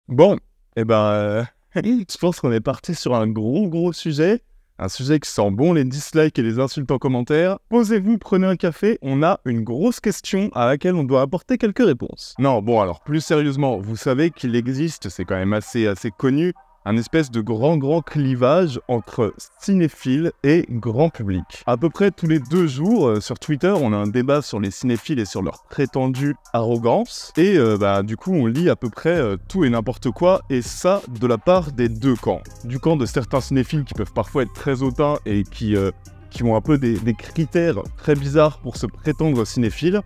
Bon, eh ben, je pense qu'on est parti sur un gros sujet. Un sujet qui sent bon les dislikes et les insultes en commentaire. Posez-vous, prenez un café, on a une grosse question à laquelle on doit apporter quelques réponses. Non, bon alors, plus sérieusement, vous savez qu'il existe, c'est quand même assez connu, un espèce de grand clivage entre cinéphiles et grand public. À peu près tous les 2 jours, sur Twitter, on a un débat sur les cinéphiles et sur leur prétendue arrogance. Et du coup, on lit à peu près tout et n'importe quoi, et ça de la part des 2 camps. Du camp de certains cinéphiles qui peuvent parfois être très hautains et qui ont un peu des critères très bizarres pour se prétendre cinéphiles.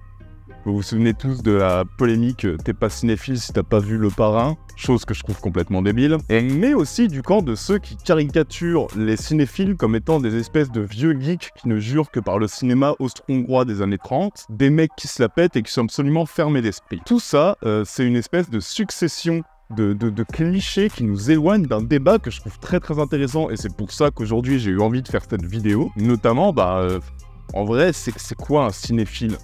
Vous vous souvenez tous de la polémique « T'es pas cinéphile si t'as pas vu Le Parrain », chose que je trouve complètement débile. Mais aussi du camp de ceux qui caricaturent les cinéphiles comme étant des espèces de vieux geeks qui ne jurent que par le cinéma austro-hongrois des années 30, des mecs qui se la pètent et qui sont absolument fermés d'esprit. Tout ça, c'est une espèce de succession de clichés qui nous éloignent d'un débat que je trouve très intéressant, et c'est pour ça qu'aujourd'hui j'ai eu envie de faire cette vidéo. Notamment, en vrai, c'est quoi un cinéphile ?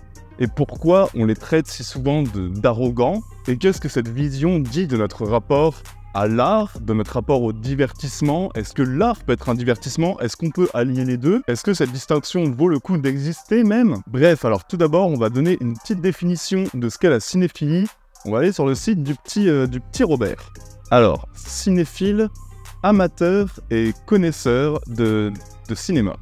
Et pourquoi on les traite si souvent d'arrogants? Et qu'est-ce que cette vision dit de notre rapport à l'art, de notre rapport au divertissement? Est-ce que l'art peut être un divertissement? Est-ce qu'on peut allier les deux? Est-ce que cette distinction vaut le coup d'exister même? Bref, alors tout d'abord, on va donner une petite définition de ce qu'est la cinéphilie. On va aller sur le site du petit Robert. Alors, cinéphile, amateur et connaisseur de cinéma.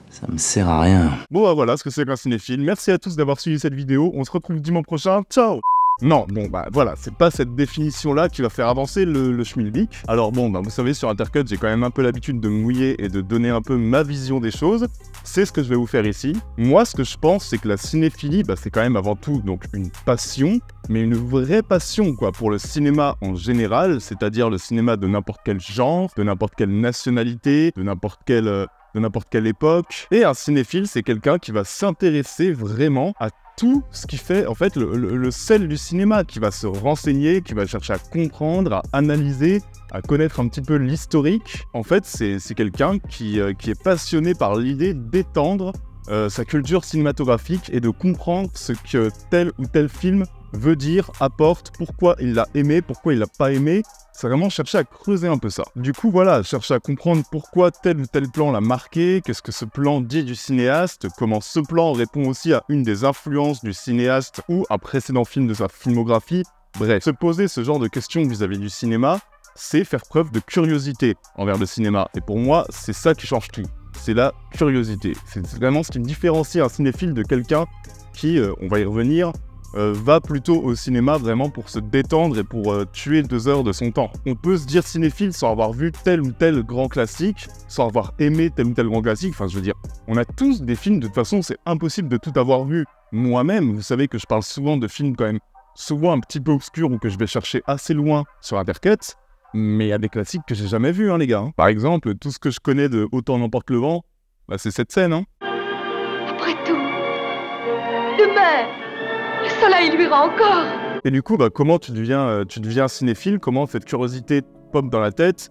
Ça me sert à rien. Bon, voilà ce que c'est qu'un cinéphile. Merci à tous d'avoir suivi cette vidéo. On se retrouve dimanche prochain. Ciao! Non, bon, voilà, c'est pas cette définition-là qui va faire avancer le schmilblick. Alors bon, vous savez, sur Intercut, j'ai quand même un peu l'habitude de me mouiller et de donner un peu ma vision des choses. C'est ce que je vais vous faire ici. Moi, ce que je pense, c'est que la cinéphilie, c'est quand même avant tout donc une passion, mais une vraie passion, quoi, pour le cinéma en général, c'est-à-dire le cinéma de n'importe quel genre, de n'importe quelle nationalité, de n'importe quelle époque. Et un cinéphile, c'est quelqu'un qui va s'intéresser vraiment à tout ce qui fait, en fait, le sel du cinéma, qui va se renseigner, qui va chercher à comprendre, à analyser, à connaître un petit peu l'historique. En fait, c'est quelqu'un qui est passionné par l'idée d'étendre sa culture cinématographique et de comprendre ce que tel ou tel film veut dire, apporte, pourquoi il l'a aimé, pourquoi il l'a pas aimé. C'est vraiment chercher à creuser un peu ça. Du coup, voilà, chercher à comprendre pourquoi tel ou tel plan l'a marqué, qu'est-ce que ce plan dit du cinéaste, comment ce plan répond aussi à une des influences du cinéaste ou un précédent film de sa filmographie. Bref, se poser ce genre de questions vis-à-vis du cinéma, c'est faire preuve de curiosité envers le cinéma. Et pour moi, c'est ça qui change tout. C'est la curiosité. C'est vraiment ce qui différencie un cinéphile de quelqu'un qui, on va y revenir, va plutôt au cinéma vraiment pour se détendre et pour tuer 2 heures de son temps. On peut se dire cinéphile sans avoir vu tel ou tel grand classique, sans avoir aimé tel ou tel grand classique. Enfin, je veux dire, on a tous des films, de toute façon, c'est impossible de tout avoir vu. Moi-même, vous savez que je parle souvent de films quand même, souvent un petit peu obscurs ou que je vais chercher assez loin sur Intercut, mais il y a des classiques que j'ai jamais vus, les gars. Par exemple, tout ce que je connais de Autant n'emporte le vent, c'est cette scène, Après tout, demain, le soleil luira encore. Et du coup, comment tu deviens cinéphile? Comment cette curiosité pop dans la tête?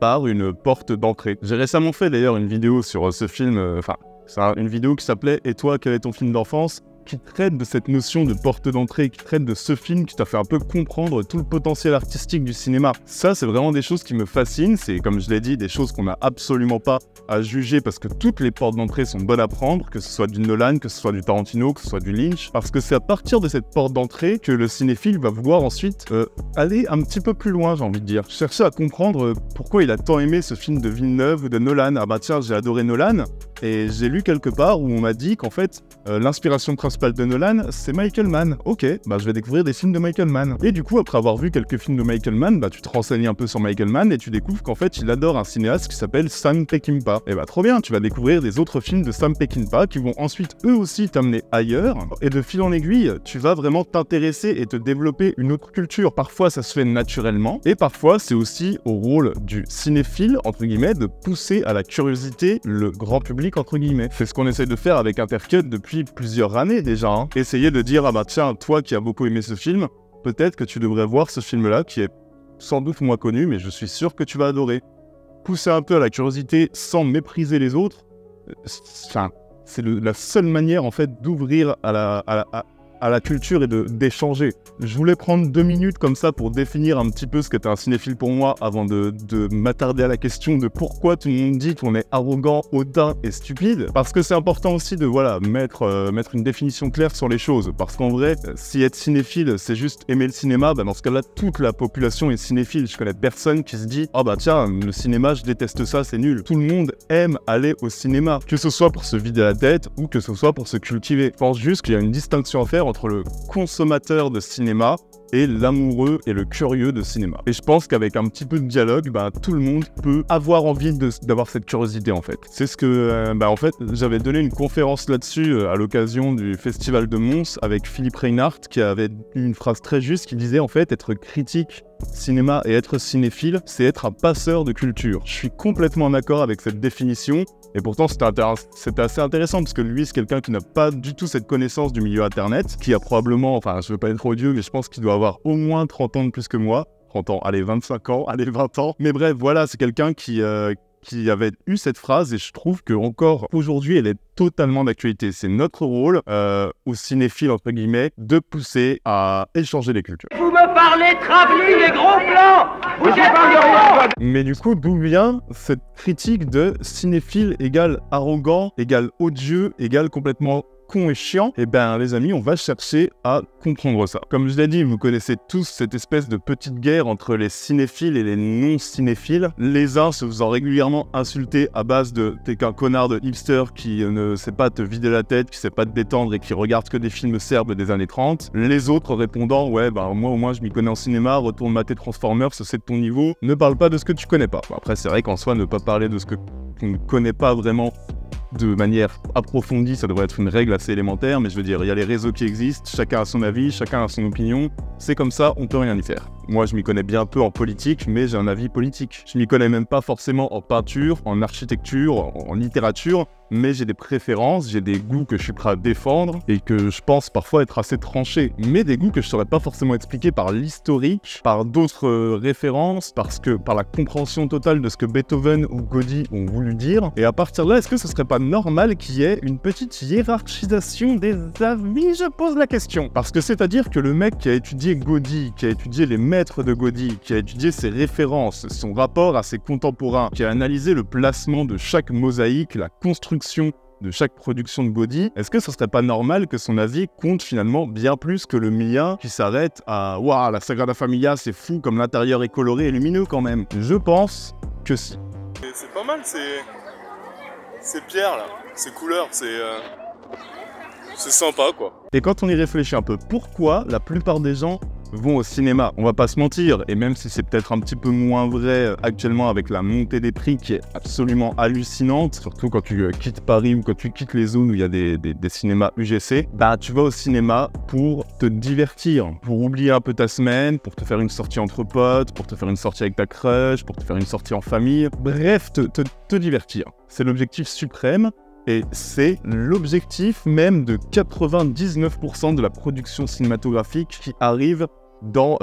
Par une porte d'entrée. J'ai récemment fait d'ailleurs une vidéo sur ce film, c'est une vidéo qui s'appelait « Et toi, quel est ton film d'enfance ?» qui traite de cette notion de porte d'entrée, qui traite de ce film qui t'a fait un peu comprendre tout le potentiel artistique du cinéma. Ça, c'est vraiment des choses qui me fascinent, c'est, comme je l'ai dit, des choses qu'on n'a absolument pas à juger parce que toutes les portes d'entrée sont bonnes à prendre, que ce soit du Nolan, que ce soit du Tarantino, que ce soit du Lynch, parce que c'est à partir de cette porte d'entrée que le cinéphile va vouloir ensuite aller un petit peu plus loin, j'ai envie de dire. Chercher à comprendre pourquoi il a tant aimé ce film de Villeneuve ou de Nolan. Ah tiens, j'ai adoré Nolan, et j'ai lu quelque part où on m'a dit qu'en fait, l'inspiration principale de Nolan, c'est Michael Mann. Ok, je vais découvrir des films de Michael Mann. Et du coup, après avoir vu quelques films de Michael Mann, tu te renseignes un peu sur Michael Mann et tu découvres qu'en fait, il adore un cinéaste qui s'appelle Sam Peckinpah. Et trop bien, tu vas découvrir des autres films de Sam Peckinpah qui vont ensuite eux aussi t'amener ailleurs. Et de fil en aiguille, tu vas vraiment t'intéresser et te développer une autre culture. Parfois, ça se fait naturellement. Et parfois, c'est aussi au rôle du cinéphile, entre guillemets, de pousser à la curiosité le grand public, entre guillemets. C'est ce qu'on essaie de faire avec Intercut depuis plusieurs années déjà. Essayer de dire, tiens, toi qui as beaucoup aimé ce film, peut-être que tu devrais voir ce film-là, qui est sans doute moins connu, mais je suis sûr que tu vas adorer. Pousser un peu à la curiosité sans mépriser les autres, c'est la seule manière, en fait, d'ouvrir à à la culture et d'échanger. Je voulais prendre 2 minutes comme ça pour définir un petit peu ce qu'était un cinéphile pour moi avant de m'attarder à la question de pourquoi tout le monde dit qu'on est arrogant, hautain et stupide. Parce que c'est important aussi de mettre une définition claire sur les choses. Parce qu'en vrai, si être cinéphile c'est juste aimer le cinéma, dans ce cas-là toute la population est cinéphile. Je connais personne qui se dit « Ah bah tiens, le cinéma je déteste ça, c'est nul ». Tout le monde aime aller au cinéma, que ce soit pour se vider la tête ou que ce soit pour se cultiver. Je pense juste qu'il y a une distinction à faire entre le consommateur de cinéma et l'amoureux et le curieux de cinéma. Et je pense qu'avec un petit peu de dialogue, tout le monde peut avoir envie d'avoir cette curiosité en fait. C'est ce que, en fait, j'avais donné une conférence là-dessus à l'occasion du Festival de Mons avec Philippe Reinhardt qui avait une phrase très juste qui disait en fait être critique cinéma et être cinéphile, c'est être un passeur de culture. Je suis complètement d'accord avec cette définition. Et pourtant, c'était assez intéressant parce que lui, c'est quelqu'un qui n'a pas du tout cette connaissance du milieu internet, qui a probablement, enfin, je veux pas être trop odieux, mais je pense qu'il doit avoir au moins 30 ans de plus que moi. 30 ans, allez, 25 ans, allez, 20 ans. Mais bref, voilà, c'est quelqu'un qui avait eu cette phrase et je trouve qu'encore aujourd'hui, elle est totalement d'actualité. C'est notre rôle, aux cinéphiles, entre guillemets, de pousser à échanger les cultures. Vous me parlez travelling et gros plans. Vous êtes rien. Mais du coup, d'où vient cette critique de cinéphile égale arrogant, égale odieux, égale complètement con et chiant? Eh ben les amis, on va chercher à comprendre ça. Comme je l'ai dit, vous connaissez tous cette espèce de petite guerre entre les cinéphiles et les non-cinéphiles. Les uns se faisant régulièrement insulter à base de « t'es qu'un connard de hipster qui ne sait pas te vider la tête, qui sait pas te détendre et qui regarde que des films serbes des années 30 ». Les autres répondant « ouais, moi au moins je m'y connais en cinéma, retourne mater Transformers, c'est de ton niveau, ne parle pas de ce que tu connais pas ». Après c'est vrai qu'en soi, ne pas parler de ce qu'on ne connaît pas vraiment de manière approfondie, ça devrait être une règle assez élémentaire, mais je veux dire, il y a les réseaux qui existent, chacun a son avis, chacun a son opinion, c'est comme ça, on peut rien y faire. Moi, je m'y connais bien peu en politique, mais j'ai un avis politique. Je m'y connais même pas forcément en peinture, en architecture, en littérature, mais j'ai des préférences, j'ai des goûts que je suis prêt à défendre et que je pense parfois être assez tranchés, mais des goûts que je saurais pas forcément expliquer par l'historique, par d'autres références, par la compréhension totale de ce que Beethoven ou Gaudí ont voulu dire. Et à partir de là, est-ce que ce serait pas normal qu'il y ait une petite hiérarchisation des avis? Je pose la question. Parce que c'est-à-dire que le mec qui a étudié Gaudí, qui a étudié les maîtres de Gaudí, qui a étudié ses références, son rapport à ses contemporains, qui a analysé le placement de chaque mosaïque, la construction de chaque production de Gaudí, est-ce que ce serait pas normal que son avis compte finalement bien plus que le mien qui s'arrête à « Waouh, la Sagrada Familia, c'est fou comme l'intérieur est coloré et lumineux quand même ». Je pense que si. C'est pas mal, ces pierres là, ces couleurs, c'est sympa quoi. Et quand on y réfléchit un peu, pourquoi la plupart des gens vont au cinéma? On va pas se mentir, et même si c'est peut-être un petit peu moins vrai actuellement avec la montée des prix qui est absolument hallucinante, surtout quand tu quittes Paris ou quand tu quittes les zones où il y a des cinémas UGC, tu vas au cinéma pour te divertir, pour oublier un peu ta semaine, pour te faire une sortie entre potes, pour te faire une sortie avec ta crush, pour te faire une sortie en famille, bref, te divertir. C'est l'objectif suprême. Et c'est l'objectif même de 99% de la production cinématographique qui arrive dans,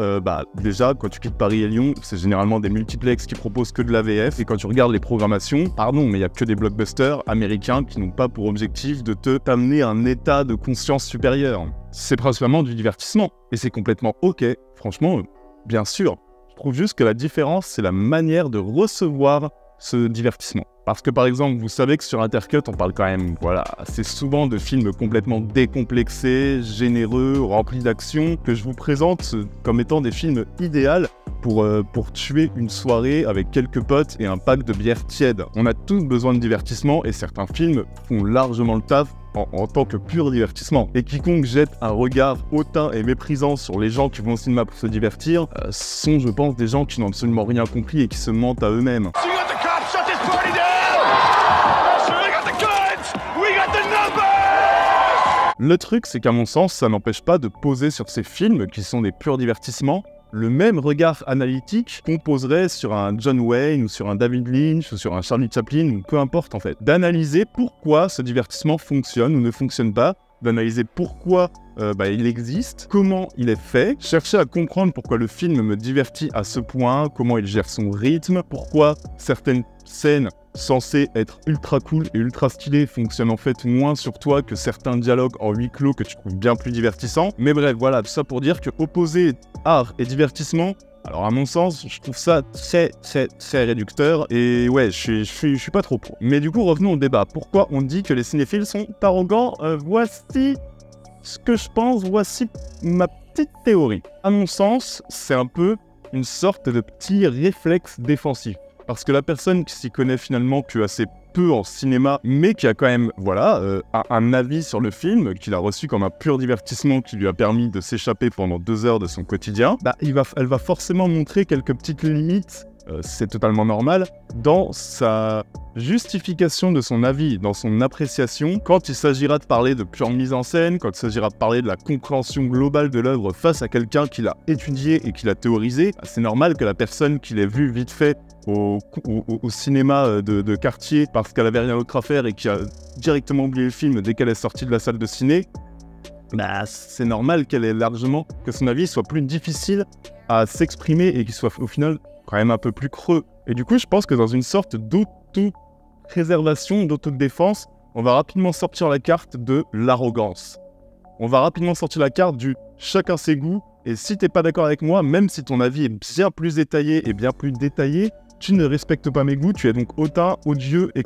déjà, quand tu quittes Paris et Lyon, c'est généralement des multiplex qui proposent que de la VF. Et quand tu regardes les programmations, pardon, mais il n'y a que des blockbusters américains qui n'ont pas pour objectif de t'amener à un état de conscience supérieur. C'est principalement du divertissement. Et c'est complètement OK. Franchement, bien sûr. Je trouve juste que la différence, c'est la manière de recevoir ce divertissement. Parce que par exemple, vous savez que sur Intercut, on parle quand même, assez souvent de films complètement décomplexés, généreux, remplis d'action, que je vous présente comme étant des films idéaux pour tuer une soirée avec quelques potes et un pack de bière tiède. On a tous besoin de divertissement et certains films font largement le taf en tant que pur divertissement. Et quiconque jette un regard hautain et méprisant sur les gens qui vont au cinéma pour se divertir sont, je pense, des gens qui n'ont absolument rien compris et qui se mentent à eux-mêmes. Le truc, c'est qu'à mon sens, ça n'empêche pas de poser sur ces films, qui sont des purs divertissements, le même regard analytique qu'on poserait sur un John Wayne, ou sur un David Lynch, ou sur un Charlie Chaplin, ou peu importe en fait. D'analyser pourquoi ce divertissement fonctionne ou ne fonctionne pas, d'analyser pourquoi il existe, comment il est fait, chercher à comprendre pourquoi le film me divertit à ce point, comment il gère son rythme, pourquoi certaines scènes censé être ultra cool et ultra stylé fonctionne en fait moins sur toi que certains dialogues en huis clos que tu trouves bien plus divertissants. Mais bref, voilà, tout ça pour dire que opposer art et divertissement, alors à mon sens, je trouve ça très réducteur et ouais, je suis pas trop pro. Mais du coup, revenons au débat. Pourquoi on dit que les cinéphiles sont arrogants? Voici ce que je pense, voici ma petite théorie. À mon sens, c'est un peu une sorte de petit réflexe défensif. Parce que la personne qui s'y connaît finalement que assez peu en cinéma, mais qui a quand même, voilà, un avis sur le film, qu'il a reçu comme un pur divertissement qui lui a permis de s'échapper pendant 2 heures de son quotidien, bah, elle va forcément montrer quelques petites limites, c'est totalement normal, dans sa justification de son avis, dans son appréciation, quand il s'agira de parler de pure mise en scène, quand il s'agira de parler de la compréhension globale de l'œuvre face à quelqu'un qui l'a étudié et qui l'a théorisé, bah, c'est normal que la personne qui l'ait vu vite fait au cinéma de quartier parce qu'elle avait rien d'autre à faire et qui a directement oublié le film dès qu'elle est sortie de la salle de ciné, bah, c'est normal qu'elle ait largement, que son avis soit plus difficile à s'exprimer et qu'il soit au final quand même un peu plus creux. Et du coup, je pense que dans une sorte d'auto-préservation, d'autodéfense, on va rapidement sortir la carte de l'arrogance. On va rapidement sortir la carte du chacun ses goûts, et si t'es pas d'accord avec moi, même si ton avis est bien plus détaillé et bien plus détaillé, tu ne respectes pas mes goûts, tu es donc hautain, odieux et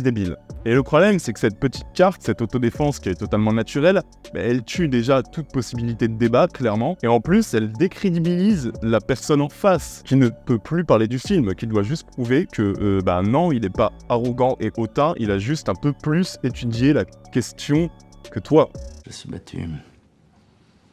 débile. Et le problème, c'est que cette petite carte, cette autodéfense qui est totalement naturelle, bah, elle tue déjà toute possibilité de débat, clairement. Et en plus, elle décrédibilise la personne en face, qui ne peut plus parler du film, qui doit juste prouver que, bah non, il n'est pas arrogant et hautain, il a juste un peu plus étudié la question que toi. Je suis battu.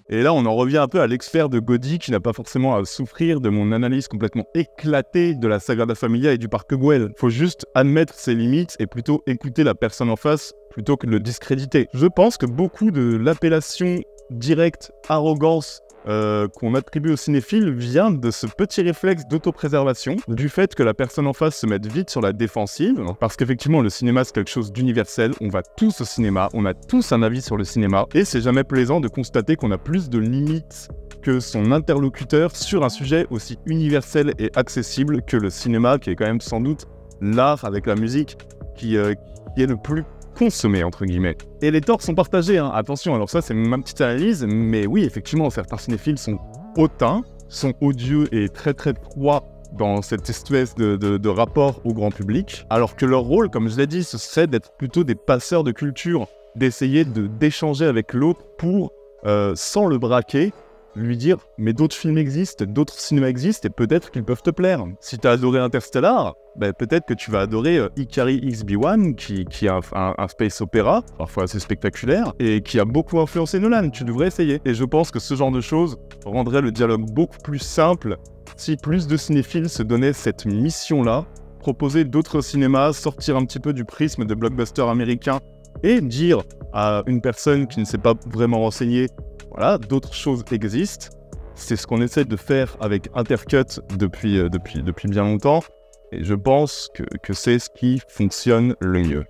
Et là, on en revient un peu à l'expert de Gaudi qui n'a pas forcément à souffrir de mon analyse complètement éclatée de la Sagrada Familia et du Parc Güell. Faut juste admettre ses limites et plutôt écouter la personne en face plutôt que de le discréditer. Je pense que beaucoup de l'appellation directe arrogance qu'on attribue aux cinéphiles vient de ce petit réflexe d'autopréservation, du fait que la personne en face se mette vite sur la défensive, parce qu'effectivement le cinéma c'est quelque chose d'universel, on va tous au cinéma, on a tous un avis sur le cinéma, et c'est jamais plaisant de constater qu'on a plus de limites que son interlocuteur sur un sujet aussi universel et accessible que le cinéma, qui est quand même sans doute l'art avec la musique qui est le plus consommé, entre guillemets. Et les torts sont partagés, hein. Attention, alors ça c'est ma petite analyse, mais oui, effectivement, certains cinéphiles sont hautains, sont odieux et très froids dans cette espèce de rapport au grand public, alors que leur rôle, comme je l'ai dit, ce serait d'être plutôt des passeurs de culture, d'essayer d'échanger avec l'autre pour, sans le braquer, lui dire « mais d'autres films existent, d'autres cinémas existent et peut-être qu'ils peuvent te plaire. » Si t'as adoré Interstellar, ben peut-être que tu vas adorer Ikari XB1, qui est un space opéra, parfois assez spectaculaire, et qui a beaucoup influencé Nolan. Tu devrais essayer. Et je pense que ce genre de choses rendrait le dialogue beaucoup plus simple si plus de cinéphiles se donnaient cette mission-là, proposer d'autres cinémas, sortir un petit peu du prisme de blockbuster américain et dire à une personne qui ne s'est pas vraiment renseignée, voilà, d'autres choses existent. C'est ce qu'on essaie de faire avec Intercut depuis bien longtemps. Et je pense que c'est ce qui fonctionne le mieux.